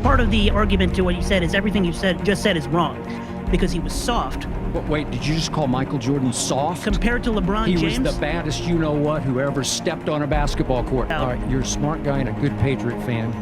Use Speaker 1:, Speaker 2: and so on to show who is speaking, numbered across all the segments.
Speaker 1: part of the argument to what you said is everything you just said is wrong, because he was soft.
Speaker 2: Wait, did you just call Michael Jordan soft?
Speaker 1: Compared to LeBron James?
Speaker 2: He was the baddest you-know-what who ever stepped on a basketball court. All right, you're a smart guy and a good Patriot fan.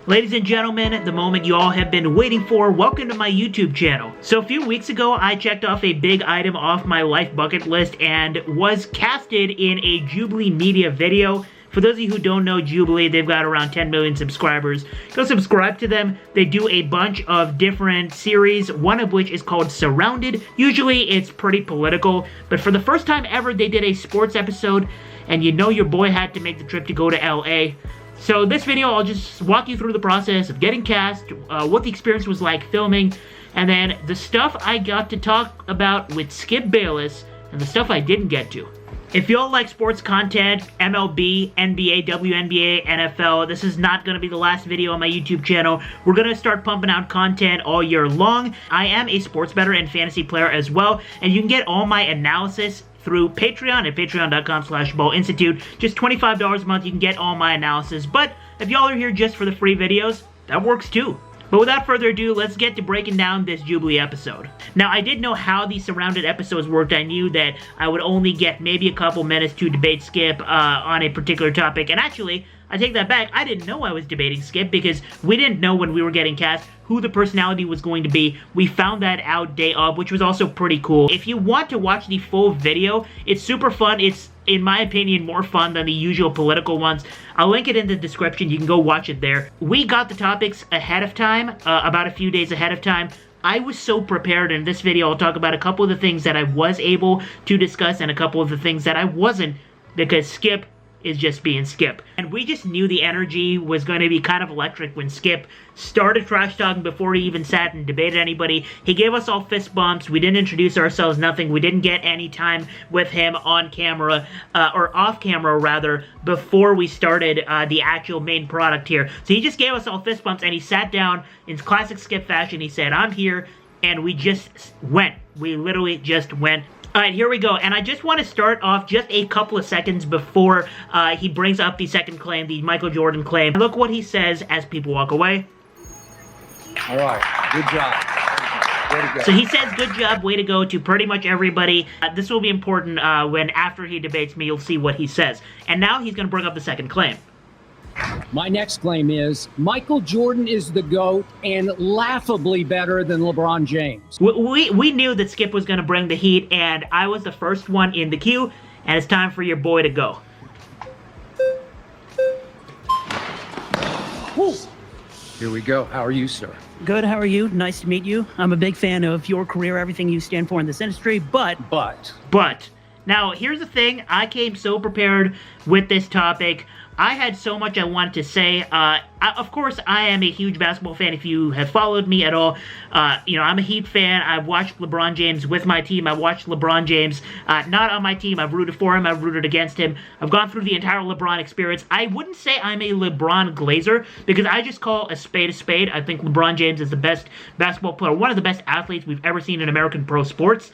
Speaker 3: Ladies and gentlemen, the moment you all have been waiting for, welcome to my YouTube channel. So a few weeks ago, I checked off a big item off my life bucket list and was casted in a Jubilee media video. For those of you who don't know Jubilee, they've got around 10 million subscribers. Go subscribe to them. They do a bunch of different series, one of which is called Surrounded. Usually it's pretty political, but for the first time ever, they did a sports episode, and you know your boy had to make the trip to go to LA. So this video, I'll just walk you through the process of getting cast, what the experience was like filming, and then the stuff I got to talk about with Skip Bayless, and the stuff I didn't get to. If you all like sports content, MLB, NBA, WNBA, NFL, this is not going to be the last video on my YouTube channel. We're going to start pumping out content all year long. I am a sports bettor and fantasy player as well, and you can get all my analysis through Patreon at patreon.com/ballinstitute. Just $25 a month, you can get all my analysis. But if y'all are here just for the free videos, that works too. But without further ado, let's get to breaking down this Jubilee episode. Now, I didn't know how these Surrounded episodes worked. I knew that I would only get maybe a couple minutes to debate Skip on a particular topic. And actually, I take that back. I didn't know I was debating Skip because we didn't know when we were getting cast who the personality was going to be. We found that out day of, which was also pretty cool. If you want to watch the full video, it's super fun. It's, in my opinion, more fun than the usual political ones. I'll link it in the description. You can go watch it there. We got the topics ahead of time, about a few days ahead of time. I was so prepared. In this video, I'll talk about a couple of the things that I was able to discuss and a couple of the things that I wasn't, because Skip is just being Skip. And we just knew the energy was going to be kind of electric when Skip started trash talking before he even sat and debated anybody. He gave us all fist bumps. We didn't introduce ourselves, nothing. We didn't get any time with him on camera, or off camera rather, before we started the actual main product here. So he just gave us all fist bumps and he sat down in classic Skip fashion. He said, "I'm here," and we just went. We literally just went. Alright, here we go, and I just want to start off just a couple of seconds before he brings up the second claim, the Michael Jordan claim. Look what he says as people walk away.
Speaker 2: All right, good job. Way to go.
Speaker 3: So he says, "Good job, way to go," to pretty much everybody. This will be important when after he debates me, you'll see what he says. And now he's going to bring up the second claim.
Speaker 2: My next claim is Michael Jordan is the GOAT and laughably better than LeBron James.
Speaker 3: We knew that Skip was going to bring the heat, and I was the first one in the queue, and it's time for your boy to go.
Speaker 2: Woo. Here we go. How are you, sir?
Speaker 1: Good, how are you? Nice to meet you. I'm a big fan of your career, everything you stand for in this industry, but... Now, here's the thing. I came so prepared with this topic. I had so much I wanted to say. Of course, I am a huge basketball fan. If you have followed me at all, you know, I'm a Heat fan. I've watched LeBron James with my team. I've watched LeBron James not on my team. I've rooted for him. I've rooted against him. I've gone through the entire LeBron experience. I wouldn't say I'm a LeBron glazer because I just call a spade a spade. I think LeBron James is the best basketball player, one of the best athletes we've ever seen in American pro sports.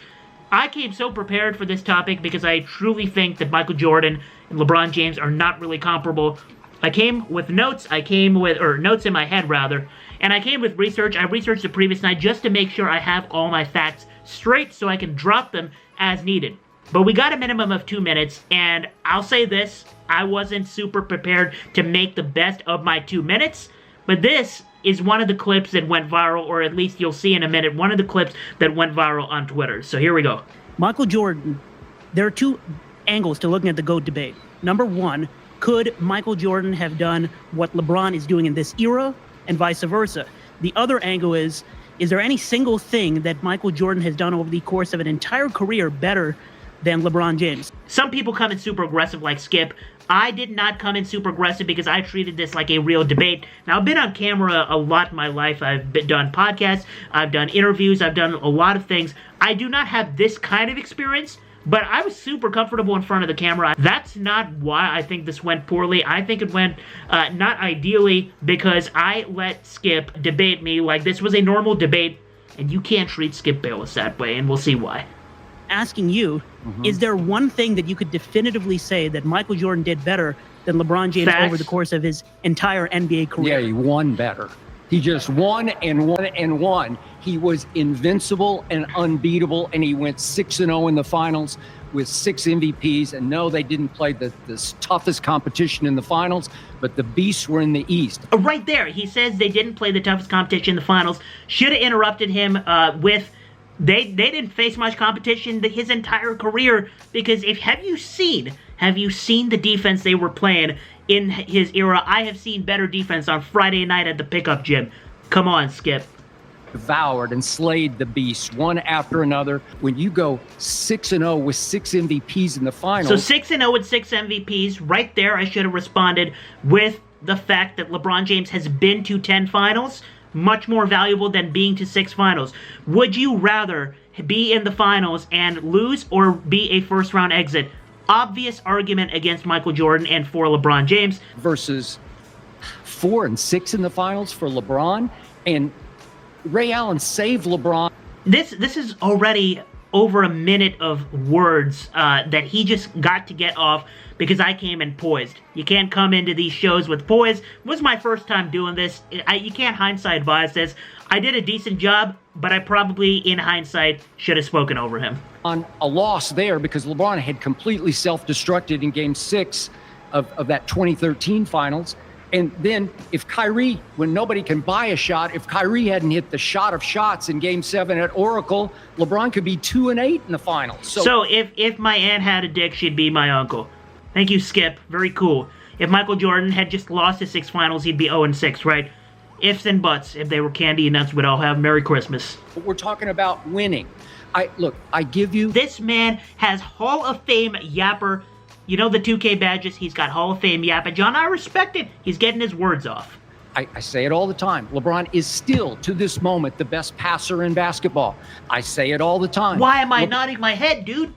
Speaker 1: I came so prepared for this topic because I truly think that Michael Jordan and LeBron James are not really comparable. I came with notes. Notes in my head, rather. And I came with research. I researched the previous night just to make sure I have all my facts straight so I can drop them as needed. But we got a minimum of 2 minutes, and I'll say this. I wasn't super prepared to make the best of my 2 minutes, but this is one of the clips that went viral, or at least you'll see in a minute, one of the clips that went viral on Twitter. So here we go. Michael Jordan, there are two angles to looking at the GOAT debate. Number one, could Michael Jordan have done what LeBron is doing in this era, and vice versa? The other angle is there any single thing that Michael Jordan has done over the course of an entire career better than LeBron James? Some people come in super aggressive like Skip. I did not come in super aggressive because I treated this like a real debate. Now, I've been on camera a lot in my life. I've done podcasts, I've done interviews, I've done a lot of things. I do not have this kind of experience, but I was super comfortable in front of the camera. That's not why I think this went poorly. I think it went not ideally because I let Skip debate me like this was a normal debate, and you can't treat Skip Bayless that way, and we'll see why. Asking you, is there one thing that you could definitively say that Michael Jordan did better than LeBron James
Speaker 3: Facts.
Speaker 1: over the course of his entire NBA career.
Speaker 2: Yeah, he won better. He just won and won and won. He was invincible and unbeatable, and he went 6-0 in the finals with 6 MVPs. And no, they didn't play the toughest competition in the finals, but the beasts were in the East.
Speaker 3: Right there, he says they didn't play the toughest competition in the finals. Should have interrupted him with they didn't face much competition his entire career, because have you seen the defense they were playing in his era? I have seen better defense on Friday night at the pickup gym. Come on, Skip.
Speaker 2: Devoured and slayed the beasts one after another. When you go 6-0 with 6 MVPs in the finals.
Speaker 3: So 6-0 with 6 MVPs, right there I should have responded with the fact that LeBron James has been to 10 finals, much more valuable than being to 6 finals. Would you rather be in the finals and lose or be a first-round exit? Obvious argument against Michael Jordan and for LeBron James.
Speaker 2: Versus 4 and 6 in the finals for LeBron. And Ray Allen saved LeBron.
Speaker 3: This is already over a minute of words that he just got to get off because I came in poised. You can't come into these shows with poise. It was my first time doing this. You can't hindsight bias this. I did a decent job, but I probably, in hindsight, should have spoken over him.
Speaker 2: On a loss there because LeBron had completely self-destructed in Game 6 of that 2013 finals. And then if Kyrie, when nobody can buy a shot, if Kyrie hadn't hit the shot of shots in Game 7 at Oracle, LeBron could be 2-8 in the finals.
Speaker 3: So if my aunt had a dick, she'd be my uncle. Thank you, Skip. Very cool. If Michael Jordan had just lost his 6 finals, he'd be 0-6, right? Ifs and buts. If they were candy and nuts, we'd all have Merry Christmas.
Speaker 2: But we're talking about winning. I give you...
Speaker 3: This man has Hall of Fame yapper. You know the 2K badges? He's got Hall of Fame yapper. John, I respect it. He's getting his words off.
Speaker 2: I say it all the time. LeBron is still, to this moment, the best passer in basketball. I say it all the time.
Speaker 3: Why am I nodding my head, dude?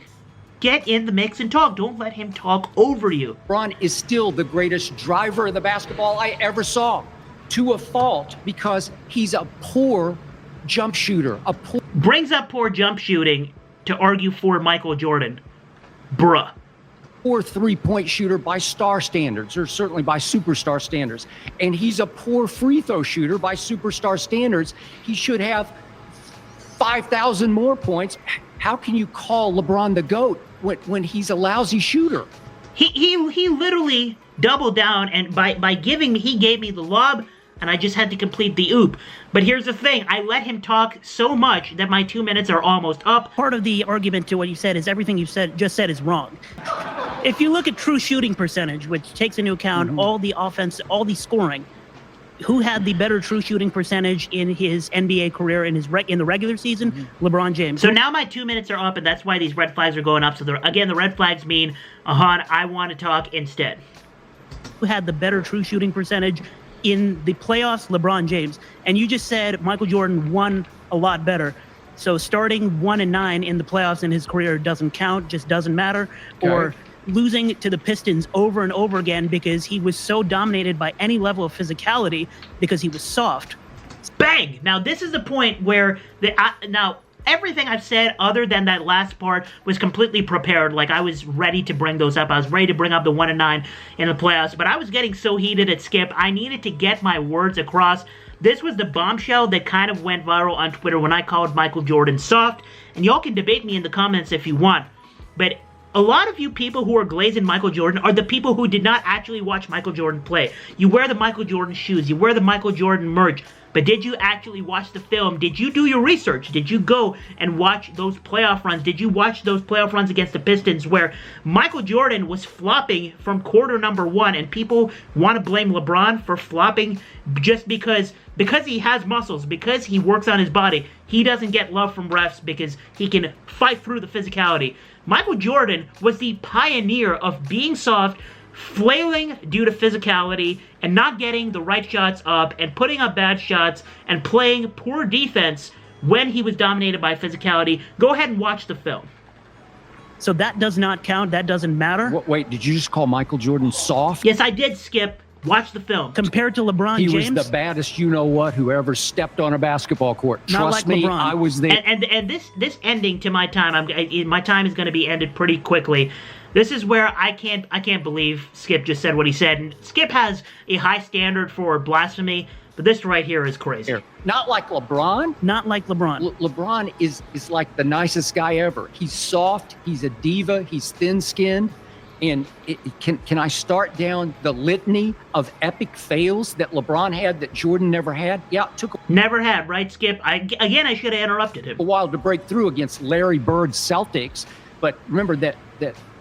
Speaker 3: Get in the mix and talk. Don't let him talk over you.
Speaker 2: LeBron is still the greatest driver of the basketball I ever saw, to a fault, because he's a poor jump shooter.
Speaker 3: Brings up poor jump shooting to argue for Michael Jordan. Bruh.
Speaker 2: Poor three-point shooter by star standards, or certainly by superstar standards. And he's a poor free throw shooter by superstar standards. He should have 5,000 more points. How can you call LeBron the GOAT when he's a lousy shooter?
Speaker 3: He literally doubled down, and by giving me, he gave me the lob, and I just had to complete the oop. But here's the thing, I let him talk so much that my 2 minutes are almost up.
Speaker 1: Part of the argument to what you said is everything you just said is wrong. If you look at true shooting percentage, which takes into account all the offense, all the scoring, who had the better true shooting percentage in his NBA career in the regular season? LeBron James.
Speaker 3: So now my 2 minutes are up, and that's why these red flags are going up. So again, the red flags mean, Ahan, I want to talk instead.
Speaker 1: Who had the better true shooting percentage in the playoffs? LeBron James. And you just said Michael Jordan won a lot better. So starting 1-9 in the playoffs in his career doesn't count, just doesn't matter. Okay. Or losing to the Pistons over and over again because he was so dominated by any level of physicality because he was soft.
Speaker 3: Bang! Now this is the point where now everything I've said other than that last part was completely prepared. Like I was ready to bring those up. I was ready to bring up the 1-9 in the playoffs, but I was getting so heated at Skip. I needed to get my words across. This was the bombshell that kind of went viral on Twitter when I called Michael Jordan soft. And y'all can debate me in the comments if you want. But a lot of you people who are glazing Michael Jordan are the people who did not actually watch Michael Jordan play. You wear the Michael Jordan shoes. You wear the Michael Jordan merch. But did you actually watch the film? Did you do your research? Did you go and watch those playoff runs? Did you watch those playoff runs against the Pistons where Michael Jordan was flopping from quarter number 1 and people want to blame LeBron for flopping just because he has muscles, because he works on his body. He doesn't get love from refs because he can fight through the physicality. Michael Jordan was the pioneer of being soft, flailing due to physicality, and not getting the right shots up, and putting up bad shots, and playing poor defense when he was dominated by physicality. Go ahead and watch the film.
Speaker 1: So that does not count? That doesn't matter?
Speaker 2: Wait, did you just call Michael Jordan soft?
Speaker 3: Yes, I did, Skip. Watch the film.
Speaker 1: Compared to LeBron James?
Speaker 2: He was the baddest you-know-what who ever stepped on a basketball court.
Speaker 1: Not
Speaker 2: Trust
Speaker 1: like
Speaker 2: me,
Speaker 1: LeBron.
Speaker 2: I was there.
Speaker 3: And this ending to my time, my time is going to be ended pretty quickly. This is where I can't believe Skip just said what he said. And Skip has a high standard for blasphemy, but this right here is crazy.
Speaker 2: Not like LeBron.
Speaker 1: Not like LeBron.
Speaker 2: LeBron is like the nicest guy ever. He's soft. He's a diva. He's thin-skinned. And can I start down the litany of epic fails that LeBron had that Jordan never had? Yeah, it took
Speaker 3: Never had, right, Skip? I should have interrupted him.
Speaker 2: a while to break through against Larry Bird's Celtics. But remember that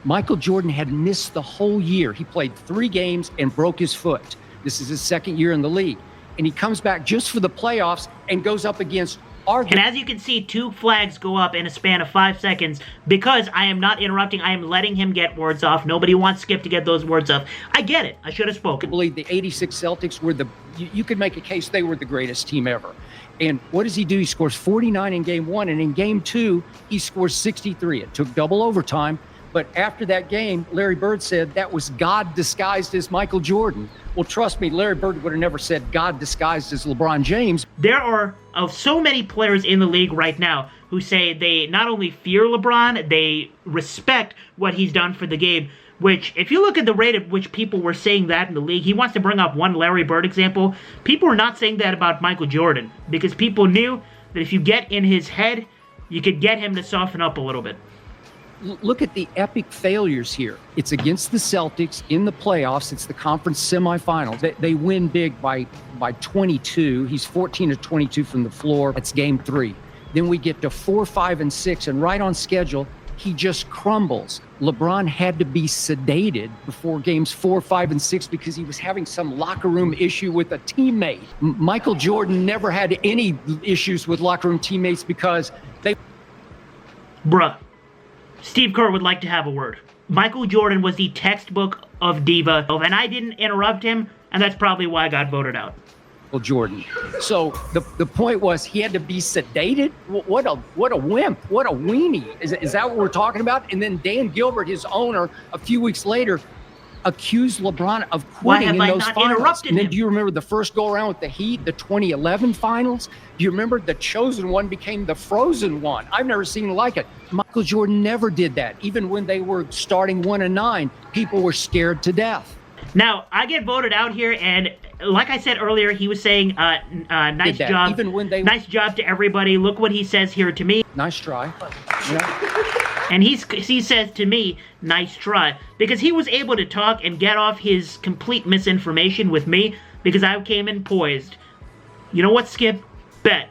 Speaker 2: Michael Jordan had missed the whole year. He played 3 games and broke his foot. This is his second year in the league. And he comes back just for the playoffs and goes up against
Speaker 3: And as you can see, 2 flags go up in a span of 5 seconds because I am not interrupting. I am letting him get words off. Nobody wants Skip to get those words off. I get it. I should have spoken.
Speaker 2: I believe the 86 Celtics were you could make a case they were the greatest team ever. And what does he do? He scores 49 in game 1, and in game 2, he scores 63. It took double overtime. But after that game, Larry Bird said that was God disguised as Michael Jordan. Well, trust me, Larry Bird would have never said God disguised as LeBron James.
Speaker 3: There are so many players in the league right now who say they not only fear LeBron, they respect what he's done for the game, which, if you look at the rate at which people were saying that in the league, he wants to bring up one Larry Bird example. People are not saying that about Michael Jordan because people knew that if you get in his head, you could get him to soften up a little bit.
Speaker 2: Look at the epic failures here. It's against the Celtics in the playoffs. It's the conference semifinals. They win big by 22. He's 14 of 22 from the floor. That's game 3. Then we get to 4, 5, and 6, and right on schedule, he just crumbles. LeBron had to be sedated before games 4, 5, and 6 because he was having some locker room issue with a teammate. Michael Jordan never had any issues with locker room teammates because they...
Speaker 3: Bruh. Steve Kerr would like to have a word. Michael Jordan was the textbook of diva, and I didn't interrupt him, and that's probably why I got voted out.
Speaker 2: Well, Jordan. So the point was he had to be sedated? What a wimp. What a weenie. Is that what we're talking about? And then Dan Gilbert, his owner, a few weeks later, accused LeBron of quitting in those finals. And then do you remember the first go-around with the Heat, the 2011 finals? Do you remember the chosen one became the frozen one? I've never seen like it. Michael Jordan never did that. Even when they were starting 1-9, people were scared to death.
Speaker 3: Now, I get voted out here, and like I said earlier, he was saying, nice job.
Speaker 2: Even when they...
Speaker 3: Nice job to everybody. Look what he says here to me.
Speaker 2: Nice try. Yeah.
Speaker 3: And he says to me, nice try. Because he was able to talk and get off his complete misinformation with me because I came in poised. You know what, Skip? Bet.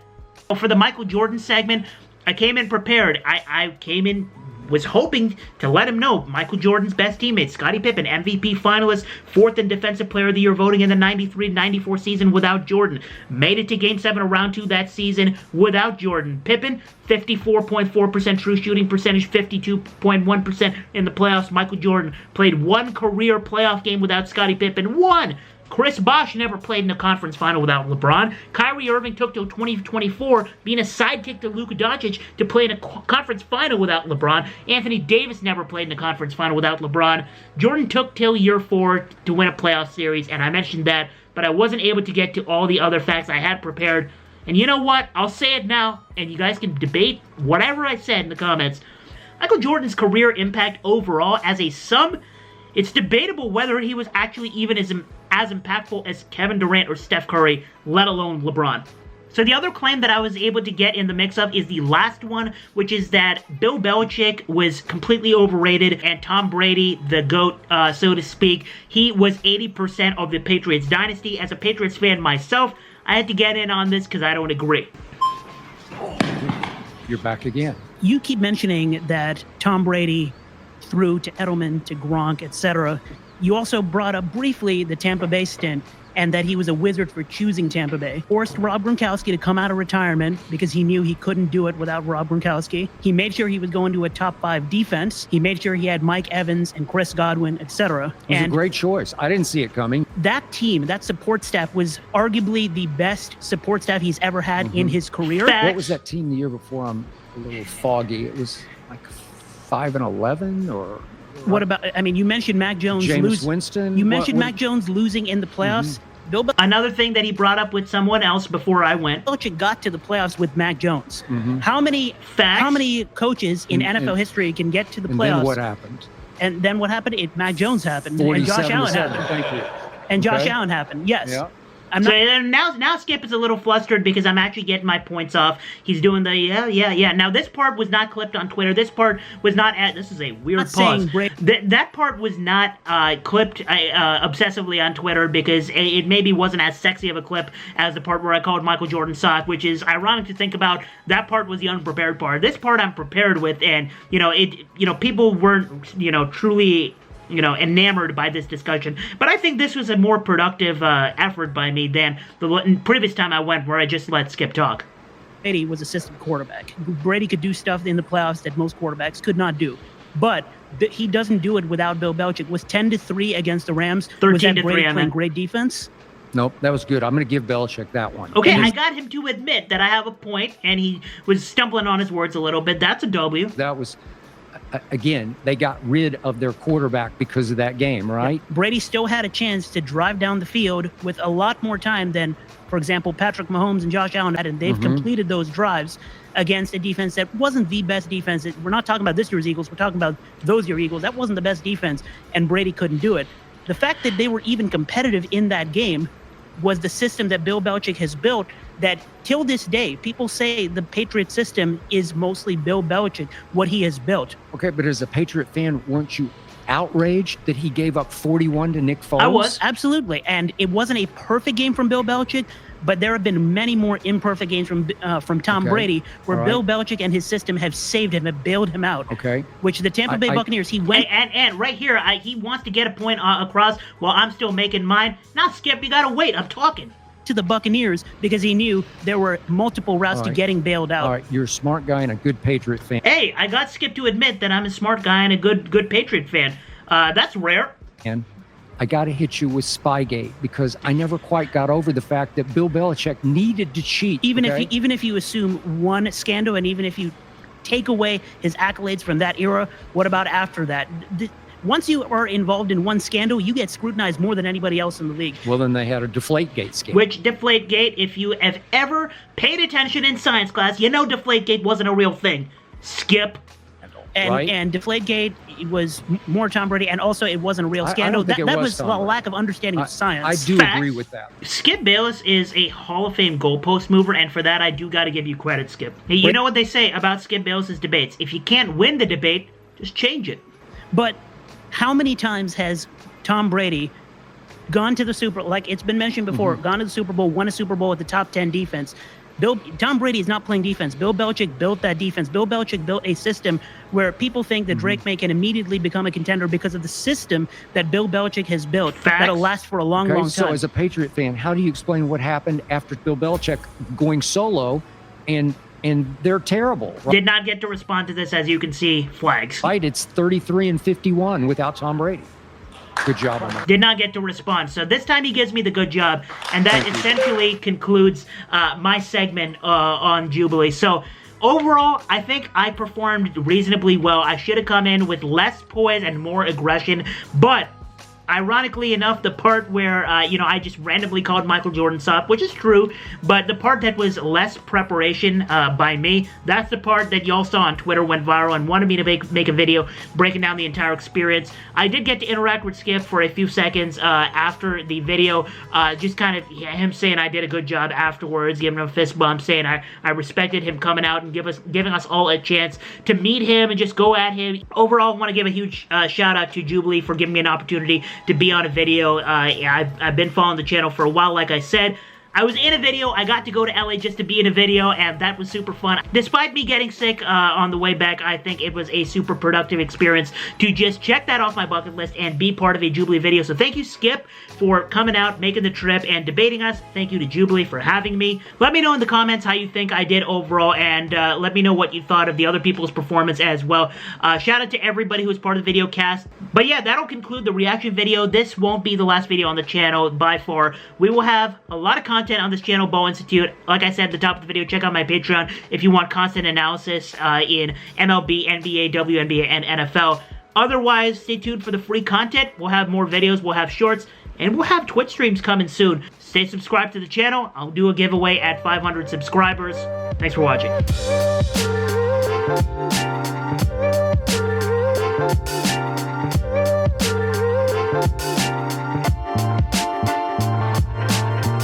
Speaker 3: Well, for the Michael Jordan segment, I came in prepared. I came in, was hoping to let him know Michael Jordan's best teammate, Scottie Pippen, MVP finalist, 4th in Defensive Player of the Year voting in the 93-94 season without Jordan. Made it to Game 7 of Round 2 that season without Jordan. Pippen, 54.4% true shooting percentage, 52.1% in the playoffs. Michael Jordan played 1 career playoff game without Scottie Pippen. 1! Chris Bosh never played in a conference final without LeBron. Kyrie Irving took till 2024, being a sidekick to Luka Doncic, to play in a conference final without LeBron. Anthony Davis never played in a conference final without LeBron. Jordan took till year 4 to win a playoff series, and I mentioned that, but I wasn't able to get to all the other facts I had prepared. And you know what? I'll say it now, and you guys can debate whatever I said in the comments. Michael Jordan's career impact overall as a sum, it's debatable whether he was actually even as impactful as Kevin Durant or Steph Curry, let alone LeBron. So the other claim that I was able to get in the mix-up is the last one, which is that Bill Belichick was completely overrated and Tom Brady, the GOAT, so to speak, he was 80% of the Patriots dynasty. As a Patriots fan myself, I had to get in on this because I don't agree.
Speaker 2: You're back again.
Speaker 1: You keep mentioning that Tom Brady threw to Edelman, to Gronk, etc. You also brought up briefly the Tampa Bay stint and that he was a wizard for choosing Tampa Bay. Forced Rob Gronkowski to come out of retirement because he knew he couldn't do it without Rob Gronkowski. He made sure he was going to a top 5 defense. He made sure he had Mike Evans and Chris Godwin, etc.
Speaker 2: It was a great choice. I didn't see it coming.
Speaker 1: That team, that support staff, was arguably the best support staff he's ever had in his career.
Speaker 2: What was that team the year before? I'm a little foggy. It was like 5-11 or...
Speaker 1: What about, I mean, you mentioned Mac Jones
Speaker 2: Winston.
Speaker 1: You mentioned Mac Jones losing in the playoffs.
Speaker 3: Another thing that he brought up with someone else before I went.
Speaker 1: Belichick got to the playoffs with Mac Jones. How many coaches in NFL history can get to the playoffs?
Speaker 2: And then what happened?
Speaker 1: And then what happened? Mac Jones happened, and Josh Allen happened.
Speaker 2: Thank you.
Speaker 1: And Josh Allen happened. Yes.
Speaker 2: Yeah.
Speaker 3: Now Skip is a little flustered because I'm actually getting my points off. He's doing the yeah. Now this part was not clipped on Twitter. This part was not this is a weird pause. That part was not clipped obsessively on Twitter because it maybe wasn't as sexy of a clip as the part where I called Michael Jordan soft, which is ironic to think about. That part was the unprepared part. This part I'm prepared with, and people weren't truly enamored by this discussion. But I think this was a more productive effort by me than the previous time I went where I just let Skip talk.
Speaker 1: Brady was a system quarterback. Brady could do stuff in the playoffs that most quarterbacks could not do. But he doesn't do it without Bill Belichick. Was 10-3 against the Rams.
Speaker 3: 13-3
Speaker 1: playing great defense?
Speaker 2: Nope, that was good. I'm going to give Belichick that one.
Speaker 3: Okay, I got him to admit that I have a point, and he was stumbling on his words a little bit. That's a W.
Speaker 2: That was... Again, they got rid of their quarterback because of that game, right?
Speaker 1: Yeah. Brady still had a chance to drive down the field with a lot more time than, for example, Patrick Mahomes and Josh Allen had, and they've completed those drives against a defense that wasn't the best defense. We're not talking about this year's Eagles. We're talking about those year Eagles. That wasn't the best defense, and Brady couldn't do it. The fact that they were even competitive in that game was the system that Bill Belichick has built that till this day, people say the Patriot system is mostly Bill Belichick, what he has built.
Speaker 2: Okay, but as a Patriot fan, weren't you outraged that he gave up 41 to Nick Foles?
Speaker 1: I was, absolutely. And it wasn't a perfect game from Bill Belichick, but there have been many more imperfect games from Tom Brady where Bill Belichick and his system have saved him, have bailed him out.
Speaker 2: Okay.
Speaker 1: Which the Tampa Bay Buccaneers, he went...
Speaker 3: And right here, he wants to get a point across while I'm still making mine. Now, Skip, you gotta wait. I'm talking.
Speaker 1: To the Buccaneers because he knew there were multiple routes to getting bailed out.
Speaker 2: All right, you're a smart guy and a good Patriot fan.
Speaker 3: Hey, I got Skip to admit that I'm a smart guy and a good Patriot fan. That's rare.
Speaker 2: And I got to hit you with Spygate because I never quite got over the fact that Bill Belichick needed to cheat.
Speaker 1: Even if you assume one scandal and even if you take away his accolades from that era, what about after that? Once you are involved in one scandal, you get scrutinized more than anybody else in the league.
Speaker 2: Well, then they had a Deflategate scandal.
Speaker 3: Which Deflategate, if you have ever paid attention in science class, you know Deflategate wasn't a real thing. Skip.
Speaker 1: And Deflategate was more Tom Brady, and also it wasn't a real scandal. That was a lack of understanding of science.
Speaker 2: I do agree with that.
Speaker 3: Skip Bayless is a Hall of Fame goalpost mover, and for that I do got to give you credit, Skip. Hey, you know what they say about Skip Bayless's debates? If you can't win the debate, just change it.
Speaker 1: But how many times has Tom Brady gone to the Super Bowl, like it's been mentioned before, gone to the Super Bowl, won a Super Bowl with the top 10 defense? Tom Brady is not playing defense. Bill Belichick built that defense. Bill Belichick built a system where people think that Drake May can immediately become a contender because of the system that Bill Belichick has built that'll last for a long time.
Speaker 2: So as a Patriot fan, how do you explain what happened after Bill Belichick going solo and they're terrible? Right?
Speaker 3: Did not get to respond to this, as you can see, flags.
Speaker 2: Right, it's 33-51 without Tom Brady. Good job on that.
Speaker 3: Did not get to respond. So this time he gives me the good job, and that essentially concludes my segment on Jubilee. So overall, I think I performed reasonably well. I should have come in with less poise and more aggression, but ironically enough, the part where, I just randomly called Michael Jordan soft, which is true, but the part that was less preparation by me, that's the part that y'all saw on Twitter went viral and wanted me to make a video breaking down the entire experience. I did get to interact with Skip for a few seconds after the video, just kind of him saying I did a good job afterwards, giving him a fist bump, saying I respected him coming out and giving us all a chance to meet him and just go at him. Overall, I want to give a huge shout out to Jubilee for giving me an opportunity to be on a video. I've been following the channel for a while, like I said. I was in a video. I got to go to LA just to be in a video, and that was super fun. Despite me getting sick on the way back, I think it was a super productive experience to just check that off my bucket list and be part of a Jubilee video. So thank you, Skip, for coming out, making the trip, and debating us. Thank you to Jubilee for having me. Let me know in the comments how you think I did overall, and let me know what you thought of the other people's performance as well. Shout out to everybody who was part of the video cast. But yeah, that'll conclude the reaction video. This won't be the last video on the channel by far. We will have a lot of content on this channel, Bo Institute. Like I said at the top of the video, check out my Patreon if you want constant analysis in MLB, NBA, WNBA, and NFL. Otherwise, stay tuned for the free content. We'll have more videos, we'll have shorts, and we'll have Twitch streams coming soon. Stay subscribed to the channel. I'll do a giveaway at 500 subscribers. Thanks for watching.